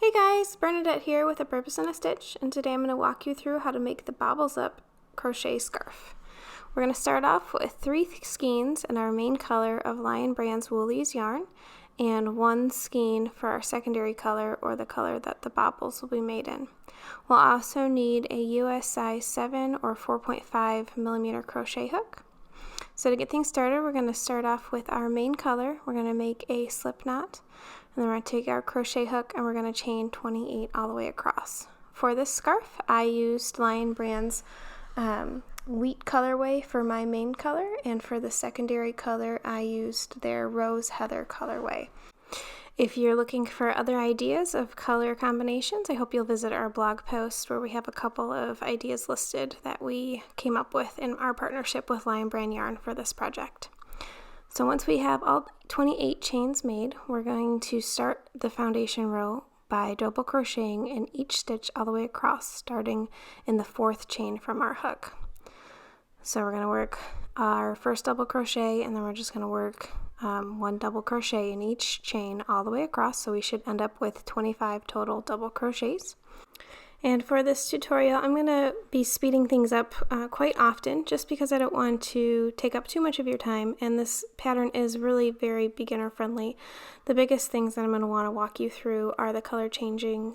Hey guys, Bernadette here with A Purpose and a Stitch, and today I'm going to walk you through how to make the Bobbles Up crochet scarf. We're going to start off with 3 skeins in our main color of Lion Brand's Woolies yarn, and 1 skein for our secondary color, or the color that the bobbles will be made in. We'll also need a US size 7 or 4.5 millimeter crochet hook. So to get things started, we're going to start off with our main color. We're going to make a slip knot. And then we're going to take our crochet hook and we're going to chain 28 all the way across. For this scarf, I used Lion Brand's wheat colorway for my main color, and for the secondary color, I used their rose heather colorway. If you're looking for other ideas of color combinations, I hope you'll visit our blog post where we have a couple of ideas listed that we came up with in our partnership with Lion Brand Yarn for this project. So once we have all 28 chains made, we're going to start the foundation row by double crocheting in each stitch all the way across, starting in the 4th chain from our hook. So we're going to work our first double crochet, and then we're just going to work 1 double crochet in each chain all the way across, so we should end up with 25 total double crochets. And for this tutorial, I'm going to be speeding things up quite often, just because I don't want to take up too much of your time, and this pattern is really very beginner friendly. The biggest things that I'm going to want to walk you through are the color changing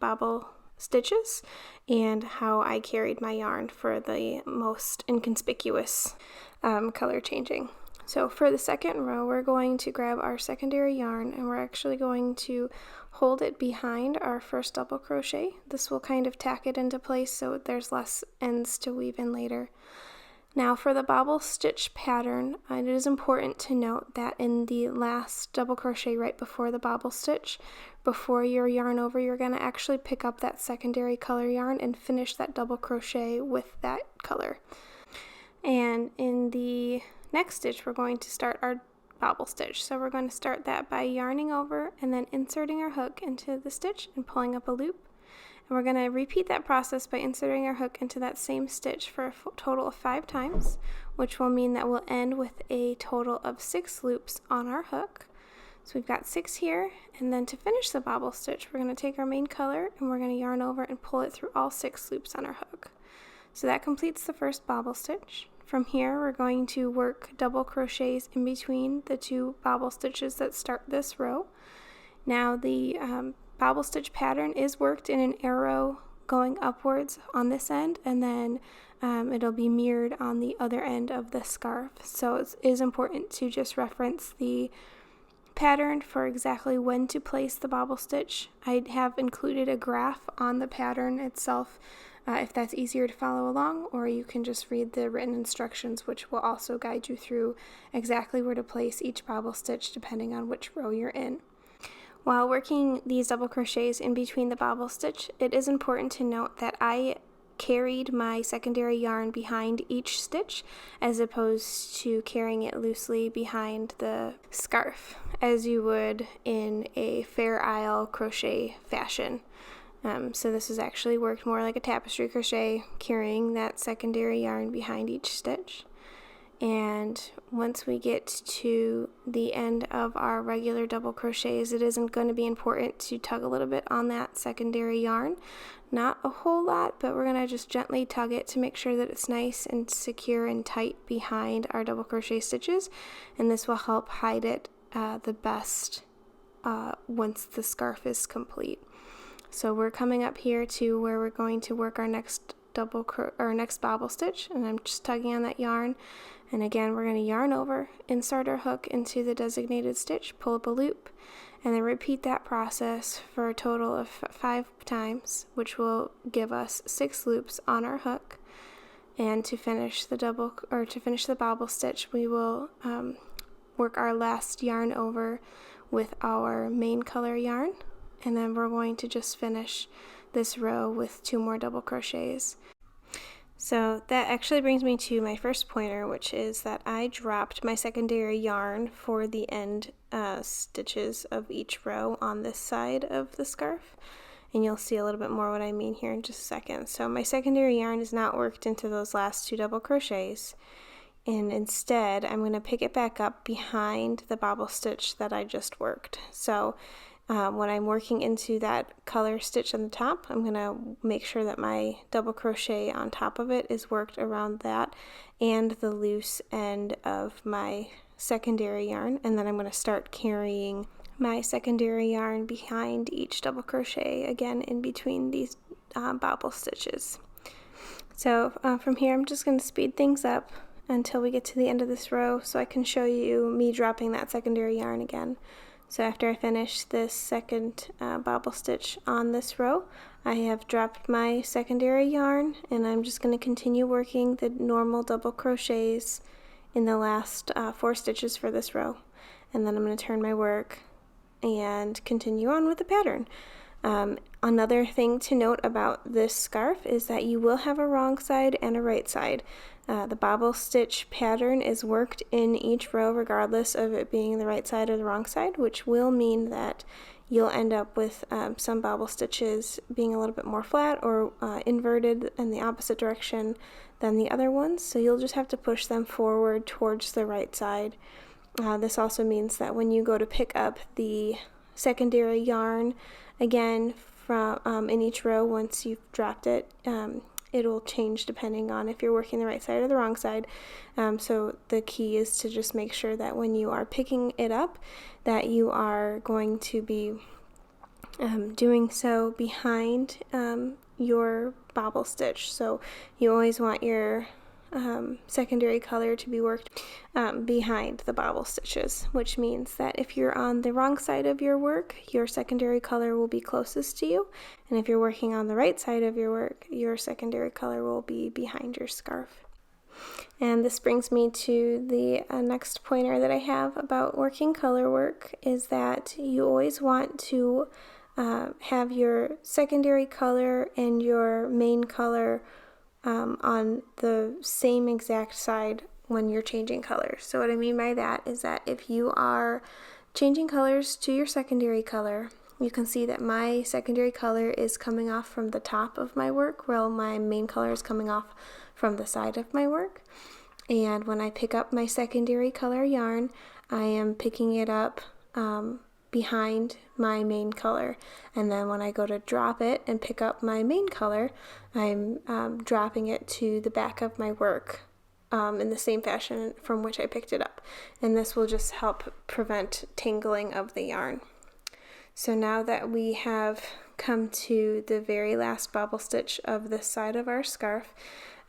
bobble stitches and how I carried my yarn for the most inconspicuous color changing. So for the second row, we're going to grab our secondary yarn, and we're actually going to hold it behind our first double crochet. This will kind of tack it into place so there's less ends to weave in later. Now for the bobble stitch pattern, it is important to note that in the last double crochet right before the bobble stitch, before your yarn over, you're going to actually pick up that secondary color yarn and finish that double crochet with that color. And in the next stitch, we're going to start our bobble stitch. So we're going to start that by yarning over and then inserting our hook into the stitch and pulling up a loop. And we're going to repeat that process by inserting our hook into that same stitch for a total of 5 times, which will mean that we'll end with a total of 6 loops on our hook. So we've got 6 here, and then to finish the bobble stitch, we're going to take our main color and we're going to yarn over and pull it through all 6 loops on our hook. So that completes the first bobble stitch. From here, we're going to work double crochets in between the 2 bobble stitches that start this row. Now the bobble stitch pattern is worked in an arrow going upwards on this end, and then it'll be mirrored on the other end of the scarf. So it is important to just reference the pattern for exactly when to place the bobble stitch. I have included a graph on the pattern itself if that's easier to follow along, or you can just read the written instructions, which will also guide you through exactly where to place each bobble stitch depending on which row you're in. While working these double crochets in between the bobble stitch, it is important to note that I carried my secondary yarn behind each stitch as opposed to carrying it loosely behind the scarf as you would in a Fair Isle crochet fashion. So this is actually worked more like a tapestry crochet, carrying that secondary yarn behind each stitch. And once we get to the end of our regular double crochets, it isn't going to be important to tug a little bit on that secondary yarn. Not a whole lot, but we're going to just gently tug it to make sure that it's nice and secure and tight behind our double crochet stitches, and this will help hide it the best once the scarf is complete. So we're coming up here to where we're going to work our next bobble stitch, and I'm just tugging on that yarn, and again we're going to yarn over, insert our hook into the designated stitch, pull up a loop, and then repeat that process for a total of 5 times, which will give us 6 loops on our hook. And to finish the bobble stitch, we will work our last yarn over with our main color yarn, and then we're going to just finish this row with 2 more double crochets. So that actually brings me to my first pointer, which is that I dropped my secondary yarn for the end stitches of each row on this side of the scarf, and you'll see a little bit more what I mean here in just a second. So my secondary yarn is not worked into those last 2 double crochets, and instead I'm going to pick it back up behind the bobble stitch that I just worked. So when I'm working into that color stitch on the top, I'm going to make sure that my double crochet on top of it is worked around that and the loose end of my secondary yarn, and then I'm going to start carrying my secondary yarn behind each double crochet again in between these bobble stitches. So from here I'm just going to speed things up until we get to the end of this row so I can show you me dropping that secondary yarn again. So after I finish this second bobble stitch on this row, I have dropped my secondary yarn, and I'm just going to continue working the normal double crochets in the last 4 stitches for this row. And then I'm going to turn my work and continue on with the pattern. Another thing to note about this scarf is that you will have a wrong side and a right side. The bobble stitch pattern is worked in each row regardless of it being the right side or the wrong side, which will mean that you'll end up with some bobble stitches being a little bit more flat or inverted in the opposite direction than the other ones, so you'll just have to push them forward towards the right side. This also means that when you go to pick up the secondary yarn again from in each row, once you've dropped it, it'll change depending on if you're working the right side or the wrong side. So the key is to just make sure that when you are picking it up, that you are going to be doing so behind your bobble stitch. So you always want your secondary color to be worked behind the bobble stitches, which means that if you're on the wrong side of your work, your secondary color will be closest to you, and if you're working on the right side of your work, your secondary color will be behind your scarf. And this brings me to the next pointer that I have about working color work, is that you always want to have your secondary color and your main color on the same exact side when you're changing colors. So what I mean by that is that if you are changing colors to your secondary color, you can see that my secondary color is coming off from the top of my work, while my main color is coming off from the side of my work. And when I pick up my secondary color yarn, I am picking it up behind my main color, and then when I go to drop it and pick up my main color, I'm dropping it to the back of my work in the same fashion from which I picked it up, and this will just help prevent tangling of the yarn. So now that we have come to the very last bobble stitch of this side of our scarf,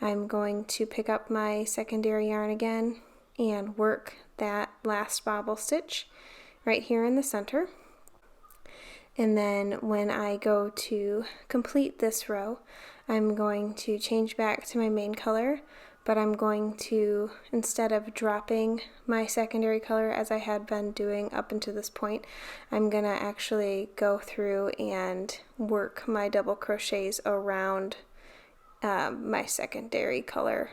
I'm going to pick up my secondary yarn again and work that last bobble stitch right here in the center. And then when I go to complete this row, I'm going to change back to my main color, but I'm going to, instead of dropping my secondary color as I had been doing up until this point, I'm going to actually go through and work my double crochets around my secondary color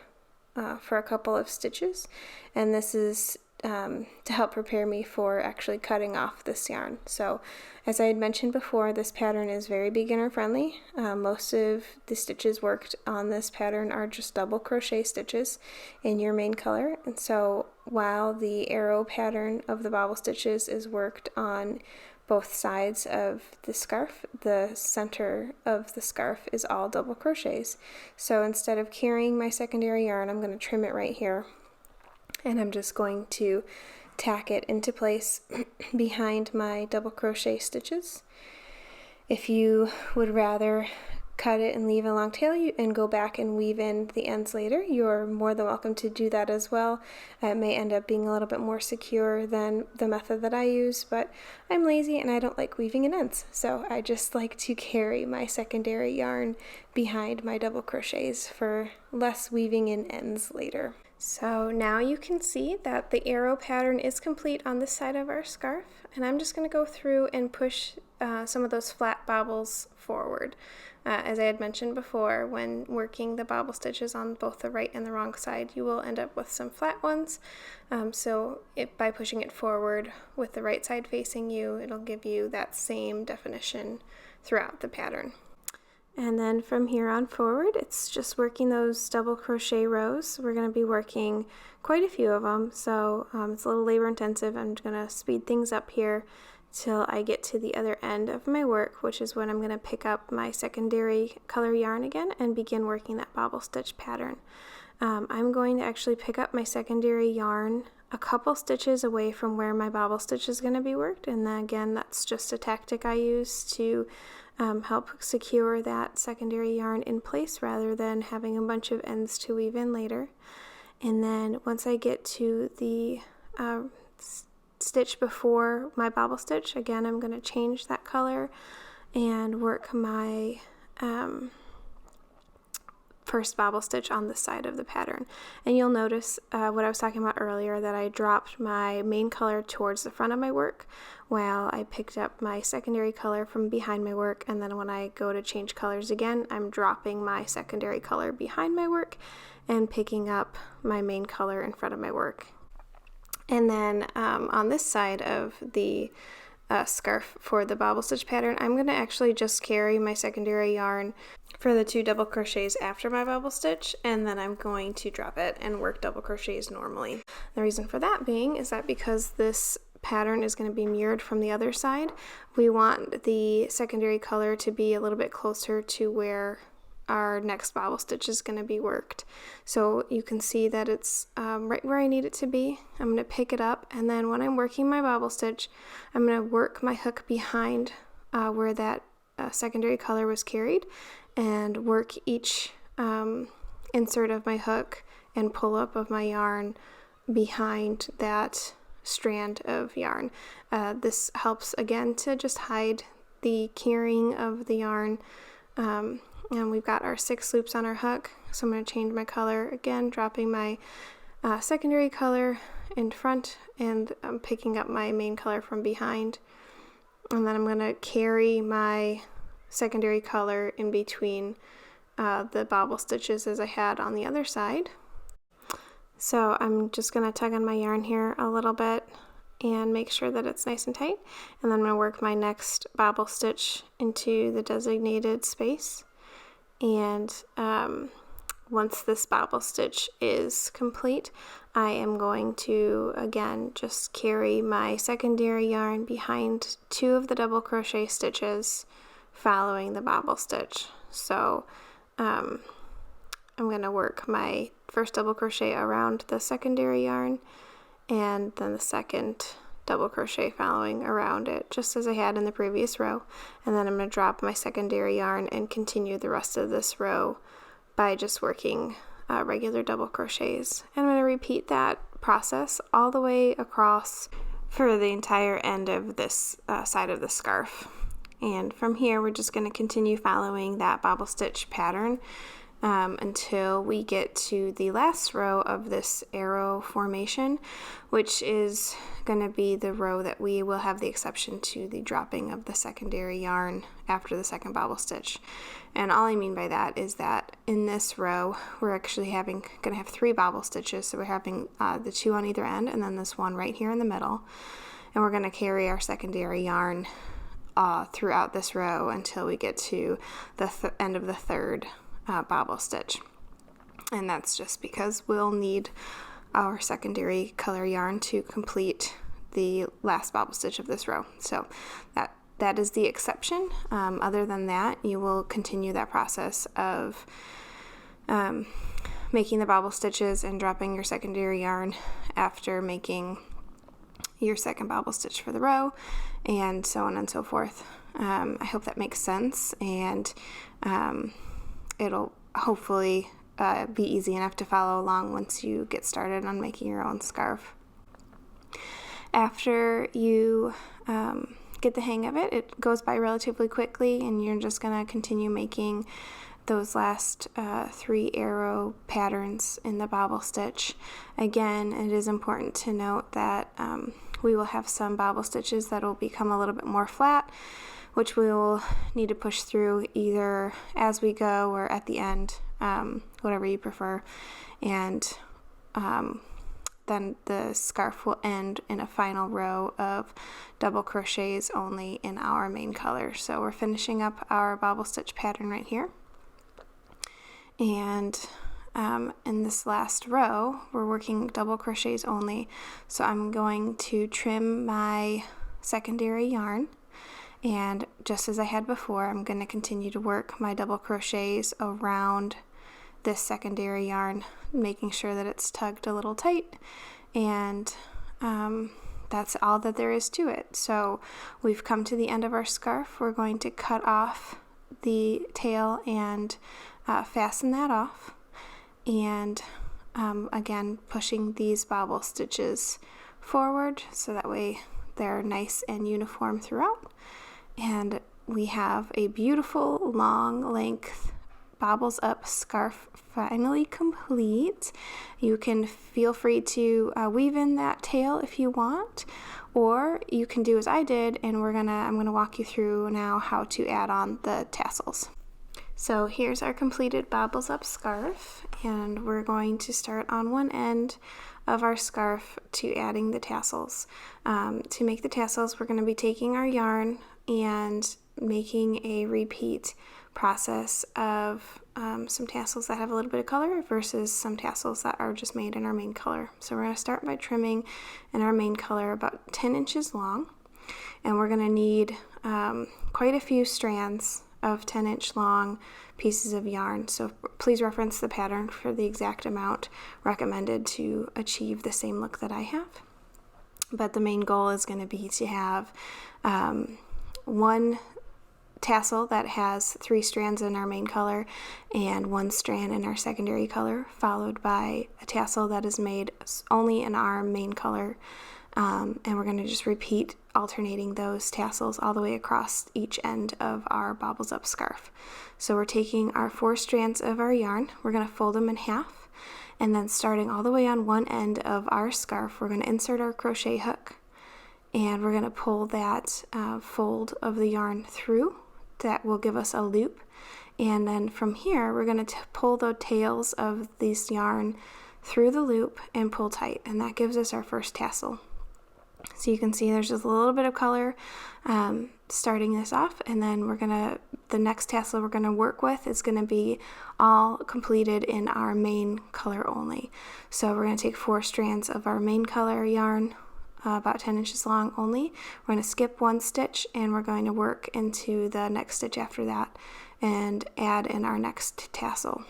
for a couple of stitches. And this is to help prepare me for actually cutting off this yarn. So as I had mentioned before, this pattern is very beginner friendly. Most of the stitches worked on this pattern are just double crochet stitches in your main color, and so while the arrow pattern of the bobble stitches is worked on both sides of the scarf, the center of the scarf is all double crochets. So instead of carrying my secondary yarn, I'm going to trim it right here, and I'm just going to tack it into place behind my double crochet stitches. If you would rather cut it and leave a long tail and go back and weave in the ends later, you're more than welcome to do that as well. It may end up being a little bit more secure than the method that I use, but I'm lazy and I don't like weaving in ends, so I just like to carry my secondary yarn behind my double crochets for less weaving in ends later. So now you can see that the arrow pattern is complete on this side of our scarf, and I'm just going to go through and push some of those flat bobbles forward. As I had mentioned before, when working the bobble stitches on both the right and the wrong side, you will end up with some flat ones. So by pushing it forward with the right side facing you, it'll give you that same definition throughout the pattern. And then from here on forward, it's just working those double crochet rows. We're going to be working quite a few of them, so it's a little labor intensive. I'm going to speed things up here till I get to the other end of my work, which is when I'm going to pick up my secondary color yarn again and begin working that bobble stitch pattern. I'm going to actually pick up my secondary yarn a couple stitches away from where my bobble stitch is going to be worked, and then again, that's just a tactic I use to help secure that secondary yarn in place rather than having a bunch of ends to weave in later. And then once I get to the stitch before my bobble stitch, again, I'm going to change that color and work my first bobble stitch on the side of the pattern. And you'll notice what I was talking about earlier, that I dropped my main color towards the front of my work while I picked up my secondary color from behind my work, and then when I go to change colors again, I'm dropping my secondary color behind my work and picking up my main color in front of my work. And then on this side of the scarf for the bobble stitch pattern, I'm going to actually just carry my secondary yarn for the 2 double crochets after my bobble stitch, and then I'm going to drop it and work double crochets normally. The reason for that being is that because this pattern is going to be mirrored from the other side, we want the secondary color to be a little bit closer to where our next bobble stitch is going to be worked. So you can see that it's right where I need it to be. I'm going to pick it up, and then when I'm working my bobble stitch, I'm going to work my hook behind where that secondary color was carried, and work each insert of my hook and pull up of my yarn behind that strand of yarn. This helps again to just hide the keyring of the yarn. And we've got our 6 loops on our hook, so I'm going to change my color again, dropping my secondary color in front, and I'm picking up my main color from behind, and then I'm going to carry my secondary color in between the bobble stitches as I had on the other side. So I'm just going to tug on my yarn here a little bit and make sure that it's nice and tight, and then I'm going to work my next bobble stitch into the designated space. And once this bobble stitch is complete, I am going to again just carry my secondary yarn behind 2 of the double crochet stitches following the bobble stitch. So I'm going to work my first double crochet around the secondary yarn, and then the second double crochet following around it, just as I had in the previous row, and then I'm going to drop my secondary yarn and continue the rest of this row by just working regular double crochets. And I'm going to repeat that process all the way across for the entire end of this side of the scarf. And from here we're just going to continue following that bobble stitch pattern until we get to the last row of this arrow formation, which is going to be the row that we will have the exception to the dropping of the secondary yarn after the second bobble stitch. And all I mean by that is that in this row we're actually going to have 3 bobble stitches, so we're having the 2 on either end and then this one right here in the middle, and we're going to carry our secondary yarn throughout this row until we get to the end of the third bobble stitch. And that's just because we'll need our secondary color yarn to complete the last bobble stitch of this row. So that is the exception. Other than that, you will continue that process of making the bobble stitches and dropping your secondary yarn after making your second bobble stitch for the row, and so on and so forth. I hope that makes sense, and it'll hopefully be easy enough to follow along once you get started on making your own scarf. After you get the hang of it, it goes by relatively quickly, and you're just going to continue making those last 3 arrow patterns in the bobble stitch. Again, it is important to note that we will have some bobble stitches that will become a little bit more flat, which we will need to push through either as we go or at the end, whatever you prefer. And then the scarf will end in a final row of double crochets only in our main color. So we're finishing up our bobble stitch pattern right here. And in this last row, we're working double crochets only. So I'm going to trim my secondary yarn. And just as I had before, I'm going to continue to work my double crochets around this secondary yarn, making sure that it's tugged a little tight, and that's all that there is to it. So we've come to the end of our scarf. We're going to cut off the tail and fasten that off, and again pushing these bobble stitches forward so that way they're nice and uniform throughout. And we have a beautiful long length Bobbles Up scarf finally complete. You can feel free to weave in that tail if you want, or you can do as I did, and I'm gonna walk you through now how to add on the tassels. So here's our completed Bobbles Up scarf, and we're going to start on one end of our scarf to adding the tassels. To make the tassels, we're going to be taking our yarn and making a repeat process of some tassels that have a little bit of color versus some tassels that are just made in our main color. So we're going to start by trimming in our main color about 10 inches long, and we're going to need quite a few strands of 10-inch long pieces of yarn. So please reference the pattern for the exact amount recommended to achieve the same look that I have. But the main goal is going to be to have one tassel that has 3 strands in our main color and 1 strand in our secondary color, followed by a tassel that is made only in our main color. And we're going to just repeat alternating those tassels all the way across each end of our Bobbles Up scarf. So we're taking our 4 strands of our yarn, we're going to fold them in half, and then starting all the way on one end of our scarf, we're going to insert our crochet hook, and we're going to pull that fold of the yarn through. That will give us a loop, and then from here we're going to pull the tails of this yarn through the loop and pull tight, and that gives us our first tassel. So you can see there's just a little bit of color starting this off, and then the next tassel we're going to work with is going to be all completed in our main color only. So we're going to take 4 strands of our main color yarn, about 10 inches long only. We're going to skip 1 stitch, and we're going to work into the next stitch after that and add in our next tassel.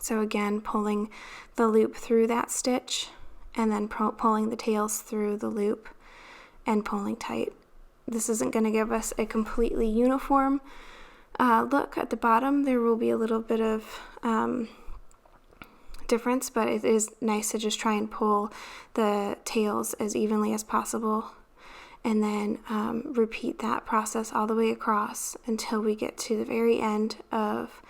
So again, pulling the loop through that stitch, and then pulling the tails through the loop and pulling tight. This isn't going to give us a completely uniform look. At the bottom there will be a little bit of difference, but it is nice to just try and pull the tails as evenly as possible, and then repeat that process all the way across until we get to the very end of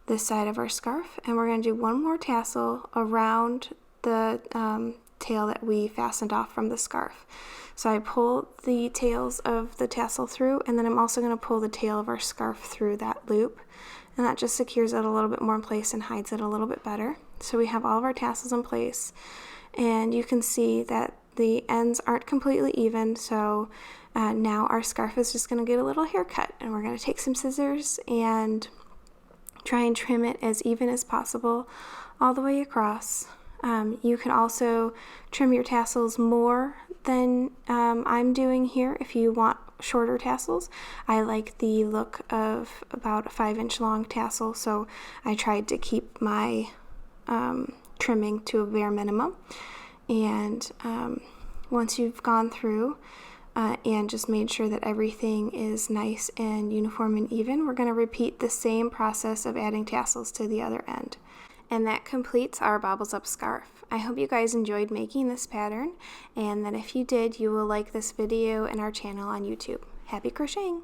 this side of our scarf. And we're going to do 1 more tassel around the tail that we fastened off from the scarf. So I pull the tails of the tassel through, and then I'm also going to pull the tail of our scarf through that loop, and that just secures it a little bit more in place and hides it a little bit better. So we have all of our tassels in place, and you can see that the ends aren't completely even, so now our scarf is just going to get a little haircut, and we're going to take some scissors and try and trim it as even as possible all the way across. You can also trim your tassels more than I'm doing here if you want shorter tassels. I like the look of about a 5-inch long tassel, so I tried to keep my trimming to a bare minimum. And once you've gone through and just made sure that everything is nice and uniform and even, we're going to repeat the same process of adding tassels to the other end. And that completes our Bobbles Up scarf. I hope you guys enjoyed making this pattern, and that if you did, you will like this video and our channel on YouTube. Happy crocheting!